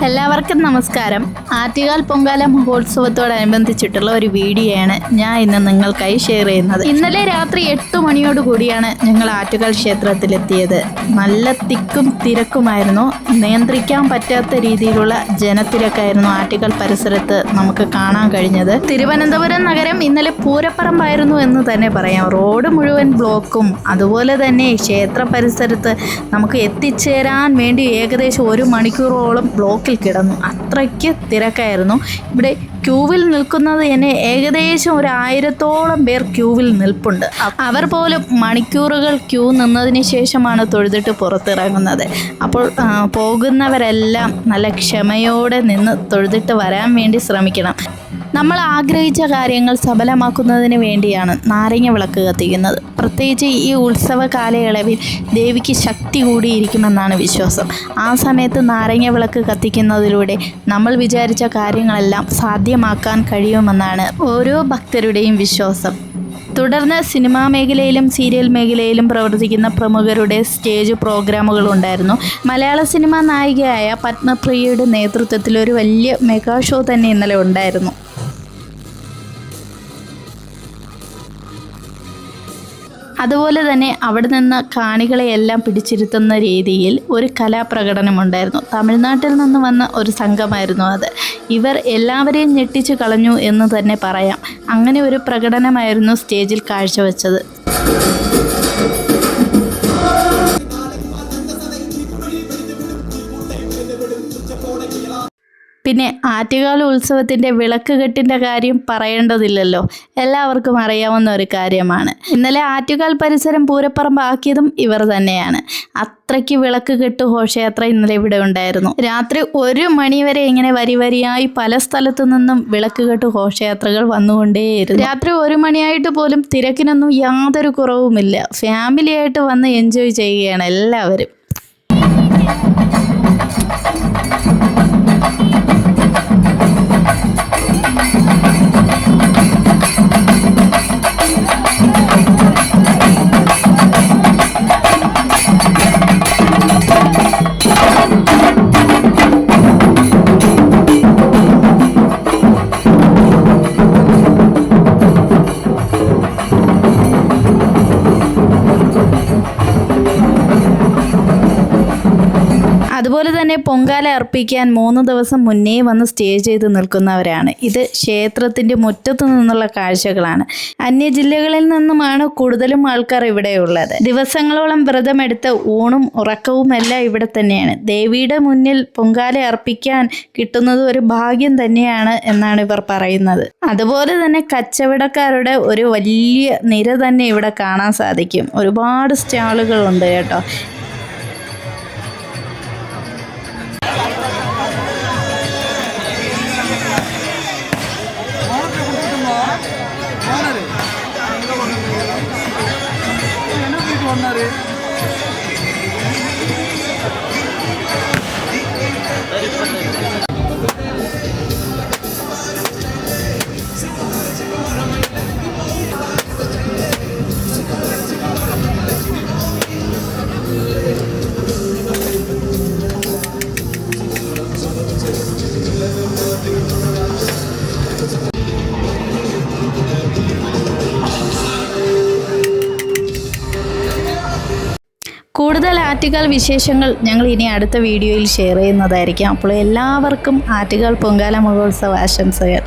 എല്ലാവർക്കും നമസ്കാരം. ആറ്റുകാൽ പൊങ്കാല മഹോത്സവത്തോടനുബന്ധിച്ചിട്ടുള്ള ഒരു വീഡിയോയാണ് ഞാൻ ഇന്ന് നിങ്ങൾക്കായി ഷെയർ ചെയ്യുന്നത്. ഇന്നലെ രാത്രി 8 മണിയോടുകൂടിയാണ് ഞങ്ങൾ ആറ്റുകാൽ ക്ഷേത്രത്തിലെത്തിയത്. നല്ല തിക്കും തിരക്കുമായിരുന്നു. നിയന്ത്രിക്കാൻ പറ്റാത്ത രീതിയിലുള്ള ജനത്തിരക്കായിരുന്നു ആറ്റുകാൽ പരിസരത്ത് നമുക്ക് കാണാൻ കഴിഞ്ഞത്. തിരുവനന്തപുരം നഗരം ഇന്നലെ പൂരപ്പറമ്പായിരുന്നു എന്ന് തന്നെ പറയാം. റോഡ് മുഴുവൻ ബ്ലോക്കും, അതുപോലെ തന്നെ ക്ഷേത്ര പരിസരത്ത് നമുക്ക് എത്തിച്ചേരാൻ വേണ്ടി ഏകദേശം 1 മണിക്കൂറോളം ബ്ലോക്കിൽ കിടന്നു. അത്രയ്ക്ക് തിരക്കായിരുന്നു. ഇവിടെ ക്യൂവിൽ നിൽക്കുന്നത് തന്നെ ഏകദേശം 1000-ഓളം പേർ ക്യൂവിൽ നിൽപ്പുണ്ട്. അവർ പോലും മണിക്കൂറുകൾ ക്യൂ നിന്നതിന് ശേഷമാണ് തൊഴുതിട്ട് പുറത്തിറങ്ങുന്നത്. അപ്പോൾ പോകുന്നവരെല്ലാം നല്ല ക്ഷമയോടെ നിന്ന് തൊഴുതിട്ട് വരാൻ വേണ്ടി ശ്രമിക്കണം. നമ്മൾ ആഗ്രഹിച്ച കാര്യങ്ങൾ സഫലമാക്കുന്നതിന് വേണ്ടിയാണ് നാരങ്ങ വിളക്ക് കത്തിക്കുന്നത്. പ്രത്യേകിച്ച് ഈ ഉത്സവ കാലയളവിൽ ദേവിക്ക് ശക്തി കൂടിയിരിക്കുമെന്നാണ് വിശ്വാസം. ആ സമയത്ത് നാരങ്ങ വിളക്ക് കത്തിക്കുന്നതിലൂടെ നമ്മൾ വിചാരിച്ച കാര്യങ്ങളെല്ലാം സാധ്യമാക്കാൻ കഴിയുമെന്നാണ് ഓരോ ഭക്തരുടെയും വിശ്വാസം. തുടർന്ന് സിനിമാ മേഖലയിലും സീരിയൽ മേഖലയിലും പ്രവർത്തിക്കുന്ന പ്രമുഖരുടെ സ്റ്റേജ് പ്രോഗ്രാമുകൾ ഉണ്ടായിരുന്നു. മലയാള സിനിമാ നായികയായ പത്മപ്രിയയുടെ നേതൃത്വത്തിൽ ഒരു വലിയ മെഗാ ഷോ തന്നെ ഇന്നലെ ഉണ്ടായിരുന്നു. അതുപോലെ തന്നെ അവിടെ നിന്ന് കാണികളെയെല്ലാം പിടിച്ചിരുത്തുന്ന രീതിയിൽ ഒരു കലാപ്രകടനമുണ്ടായിരുന്നു. തമിഴ്നാട്ടിൽ നിന്ന് വന്ന ഒരു സംഘമായിരുന്നു അത്. ഇവർ എല്ലാവരെയും ഞെട്ടിച്ചു കളഞ്ഞു എന്ന് തന്നെ പറയാം. അങ്ങനെ ഒരു പ്രകടനമായിരുന്നു സ്റ്റേജിൽ കാഴ്ചവെച്ചത്. പിന്നെ ആറ്റുകാൽ ഉത്സവത്തിൻ്റെ വിളക്കുകെട്ടിൻ്റെ കാര്യം പറയേണ്ടതില്ലല്ലോ, എല്ലാവർക്കും അറിയാവുന്ന ഒരു കാര്യമാണ്. ഇന്നലെ ആറ്റുകാൽ പരിസരം പൂരപ്പറമ്പാക്കിയതും ഇവർ തന്നെയാണ്. അത്രയ്ക്ക് വിളക്ക് കെട്ട് ഘോഷയാത്ര ഇന്നലെ ഇവിടെ ഉണ്ടായിരുന്നു. രാത്രി 1 മണിവരെ ഇങ്ങനെ വരിവരിയായി പല സ്ഥലത്തു നിന്നും വിളക്ക് കെട്ട് ഘോഷയാത്രകൾ വന്നുകൊണ്ടേയിരുന്നു. രാത്രി 1 മണിയായിട്ട് പോലും തിരക്കിനൊന്നും യാതൊരു കുറവുമില്ല. ഫാമിലിയായിട്ട് വന്ന് എൻജോയ് ചെയ്യുകയാണ് എല്ലാവരും. അതുപോലെ തന്നെ പൊങ്കാല അർപ്പിക്കാൻ 3 ദിവസം മുന്നേ വന്ന് സ്റ്റേ ചെയ്ത് നിൽക്കുന്നവരാണ്. ഇത് ക്ഷേത്രത്തിൻ്റെ മുറ്റത്ത് നിന്നുള്ള കാഴ്ചകളാണ്. അന്യജില്ലകളിൽ നിന്നുമാണ് കൂടുതലും ആൾക്കാർ ഇവിടെയുള്ളത്. ദിവസങ്ങളോളം വ്രതമെടുത്ത് ഊണും ഉറക്കവും എല്ലാം ഇവിടെ തന്നെയാണ്. ദേവിയുടെ മുന്നിൽ പൊങ്കാല അർപ്പിക്കാൻ കിട്ടുന്നത് ഒരു ഭാഗ്യം തന്നെയാണ് എന്നാണ് ഇവർ പറയുന്നത്. അതുപോലെ തന്നെ കച്ചവടക്കാരുടെ ഒരു വലിയ നിര തന്നെ ഇവിടെ കാണാൻ സാധിക്കും. ഒരുപാട് സ്റ്റാളുകളുണ്ട് കേട്ടോ. കൂടുതൽ ആറ്റുകാൽ വിശേഷങ്ങൾ ഞങ്ങൾ ഇനി അടുത്ത വീഡിയോയിൽ ഷെയർ ചെയ്യുന്നതായിരിക്കും. അപ്പോൾ എല്ലാവർക്കും ആറ്റുകാൽ പൊങ്കാല മഹോത്സവ ആശംസകൾ.